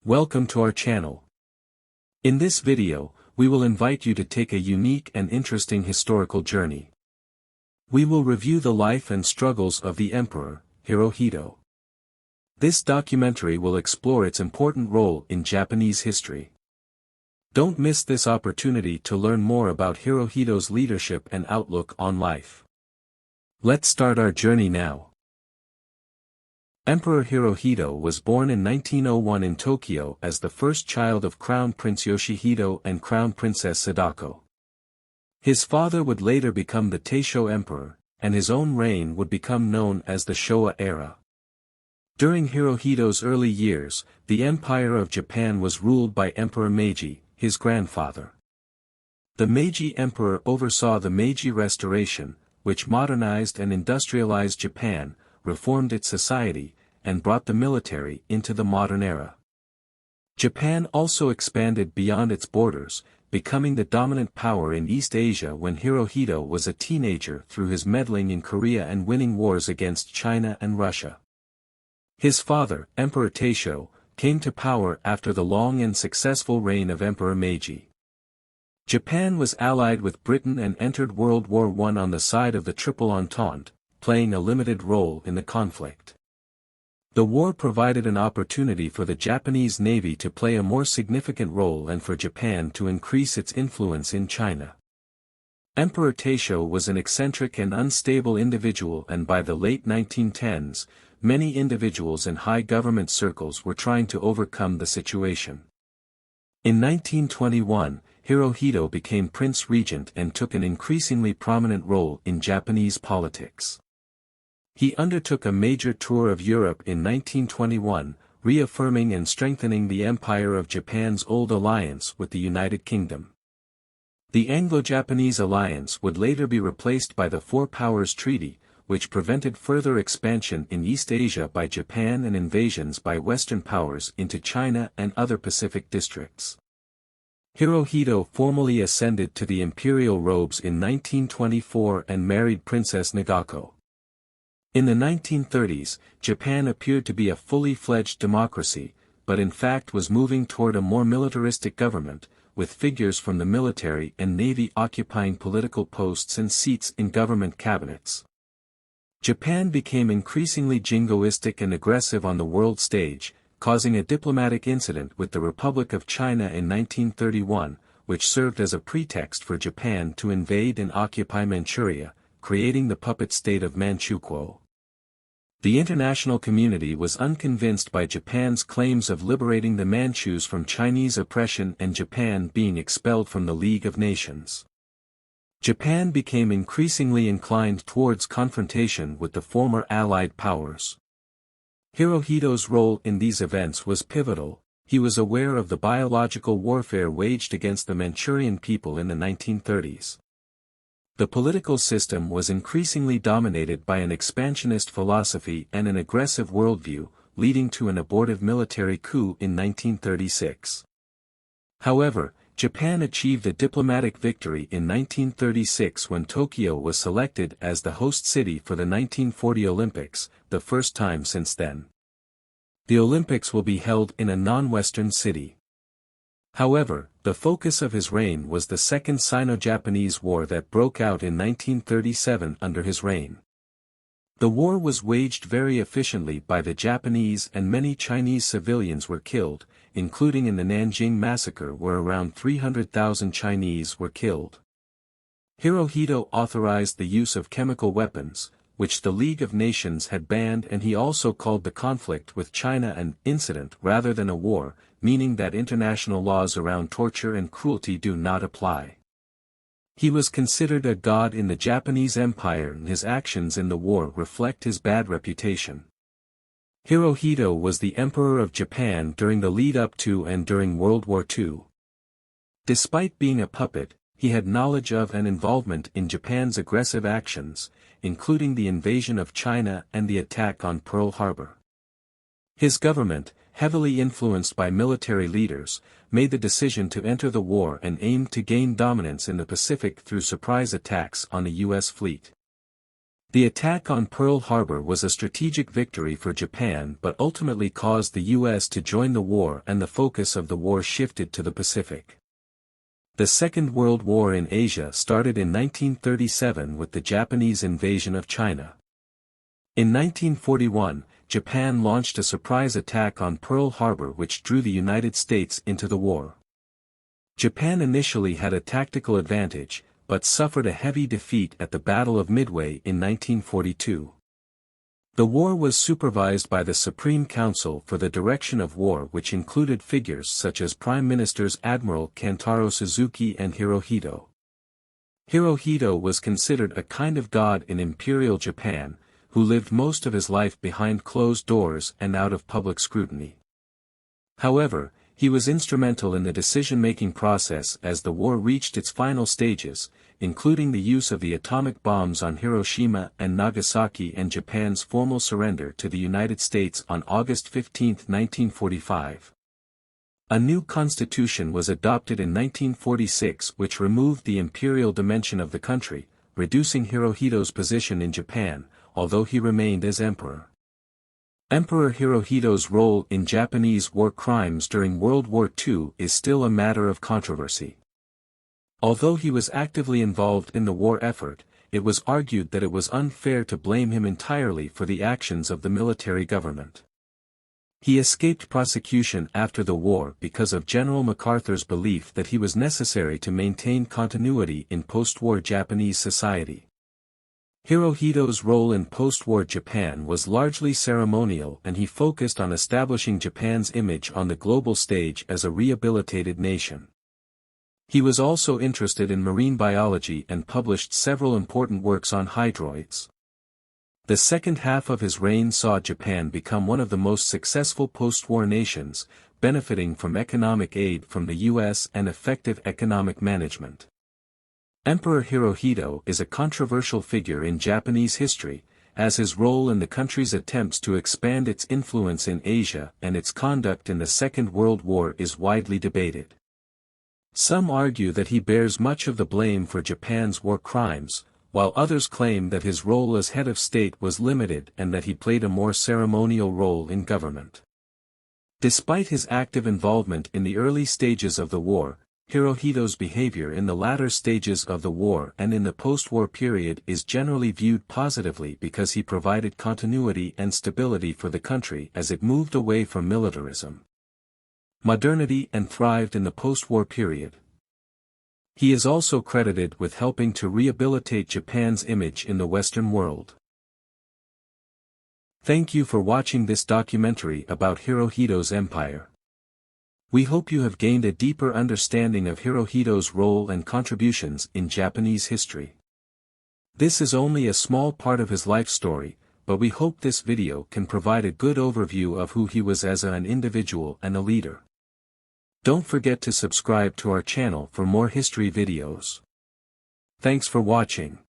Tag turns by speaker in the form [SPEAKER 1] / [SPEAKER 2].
[SPEAKER 1] Welcome to our channel. In this video, we will invite you to take a unique and interesting historical journey. We will review the life and struggles of the Emperor Hirohito. This documentary will explore its important role in Japanese history. Don't miss this opportunity to learn more about Hirohito's leadership and outlook on life. Let's start our journey now. Emperor Hirohito was born in 1901 in Tokyo as the first child of Crown Prince Yoshihito and Crown Princess Sadako. His father would later become the Taisho Emperor, and his own reign would become known as the Showa era. During Hirohito's early years, the Empire of Japan was ruled by Emperor Meiji, his grandfather. The Meiji Emperor oversaw the Meiji Restoration, which modernized and industrialized Japan, reformed its society, and brought the military into the modern era. Japan also expanded beyond its borders, becoming the dominant power in East Asia when Hirohito was a teenager through his meddling in Korea and winning wars against China and Russia. His father, Emperor Taisho, came to power after the long and successful reign of Emperor Meiji. Japan was allied with Britain and entered World War I on the side of the Triple Entente, playing a limited role in the conflict. The war provided an opportunity for the Japanese Navy to play a more significant role and for Japan to increase its influence in China. Emperor Taisho was an eccentric and unstable individual, and by the late 1910s, many individuals in high government circles were trying to overcome the situation. In 1921, Hirohito became Prince Regent and took an increasingly prominent role in Japanese politics. He undertook a major tour of Europe in 1921, reaffirming and strengthening the Empire of Japan's old alliance with the United Kingdom. The Anglo-Japanese alliance would later be replaced by the Four Powers Treaty, which prevented further expansion in East Asia by Japan and invasions by Western powers into China and other Pacific districts. Hirohito formally ascended to the imperial robes in 1924 and married Princess Nagako. In the 1930s, Japan appeared to be a fully fledged democracy, but in fact was moving toward a more militaristic government, with figures from the military and navy occupying political posts and seats in government cabinets. Japan became increasingly jingoistic and aggressive on the world stage, causing a diplomatic incident with the Republic of China in 1931, which served as a pretext for Japan to invade and occupy Manchuria, creating the puppet state of Manchukuo. The international community was unconvinced by Japan's claims of liberating the Manchus from Chinese oppression and Japan being expelled from the League of Nations. Japan became increasingly inclined towards confrontation with the former Allied powers. Hirohito's role in these events was pivotal. He was aware of the biological warfare waged against the Manchurian people in the 1930s. The political system was increasingly dominated by an expansionist philosophy and an aggressive worldview, leading to an abortive military coup in 1936. However, Japan achieved a diplomatic victory in 1936 when Tokyo was selected as the host city for the 1940 Olympics, the first time since then. The Olympics will be held in a non-Western city. However, the focus of his reign was the Second Sino-Japanese War that broke out in 1937 under his reign. The war was waged very efficiently by the Japanese, and many Chinese civilians were killed, including in the Nanjing massacre where around 300,000 Chinese were killed. Hirohito authorized the use of chemical weapons, which the League of Nations had banned, and he also called the conflict with China an incident rather than a war, meaning that international laws around torture and cruelty do not apply. He was considered a god in the Japanese Empire, and his actions in the war reflect his bad reputation. Hirohito was the Emperor of Japan during the lead-up to and during World War II. Despite being a puppet, he had knowledge of and involvement in Japan's aggressive actions, including the invasion of China and the attack on Pearl Harbor. His government, heavily influenced by military leaders, made the decision to enter the war and aimed to gain dominance in the Pacific through surprise attacks on the U.S. fleet. The attack on Pearl Harbor was a strategic victory for Japan but ultimately caused the U.S. to join the war, and the focus of the war shifted to the Pacific. The Second World War in Asia started in 1937 with the Japanese invasion of China. In 1941, Japan launched a surprise attack on Pearl Harbor which drew the United States into the war. Japan initially had a tactical advantage, but suffered a heavy defeat at the Battle of Midway in 1942. The war was supervised by the Supreme Council for the Direction of War, which included figures such as Prime Ministers Admiral Kantaro Suzuki and Hirohito. Hirohito was considered a kind of god in Imperial Japan, who lived most of his life behind closed doors and out of public scrutiny. However, he was instrumental in the decision-making process as the war reached its final stages, including the use of the atomic bombs on Hiroshima and Nagasaki and Japan's formal surrender to the United States on August 15, 1945. A new constitution was adopted in 1946 which removed the imperial dimension of the country, reducing Hirohito's position in Japan, although he remained as emperor. Emperor Hirohito's role in Japanese war crimes during World War II is still a matter of controversy. Although he was actively involved in the war effort, it was argued that it was unfair to blame him entirely for the actions of the military government. He escaped prosecution after the war because of General MacArthur's belief that he was necessary to maintain continuity in post-war Japanese society. Hirohito's role in post-war Japan was largely ceremonial, and he focused on establishing Japan's image on the global stage as a rehabilitated nation. He was also interested in marine biology and published several important works on hydroids. The second half of his reign saw Japan become one of the most successful post-war nations, benefiting from economic aid from the U.S. and effective economic management. Emperor Hirohito is a controversial figure in Japanese history, as his role in the country's attempts to expand its influence in Asia and its conduct in the Second World War is widely debated. Some argue that he bears much of the blame for Japan's war crimes, while others claim that his role as head of state was limited and that he played a more ceremonial role in government. Despite his active involvement in the early stages of the war, Hirohito's behavior in the latter stages of the war and in the post-war period is generally viewed positively because he provided continuity and stability for the country as it moved away from militarism, modernity, and thrived in the post-war period. He is also credited with helping to rehabilitate Japan's image in the Western world. Thank you for watching this documentary about Hirohito's empire. We hope you have gained a deeper understanding of Hirohito's role and contributions in Japanese history. This is only a small part of his life story, but we hope this video can provide a good overview of who he was as an individual and a leader. Don't forget to subscribe to our channel for more history videos. Thanks for watching.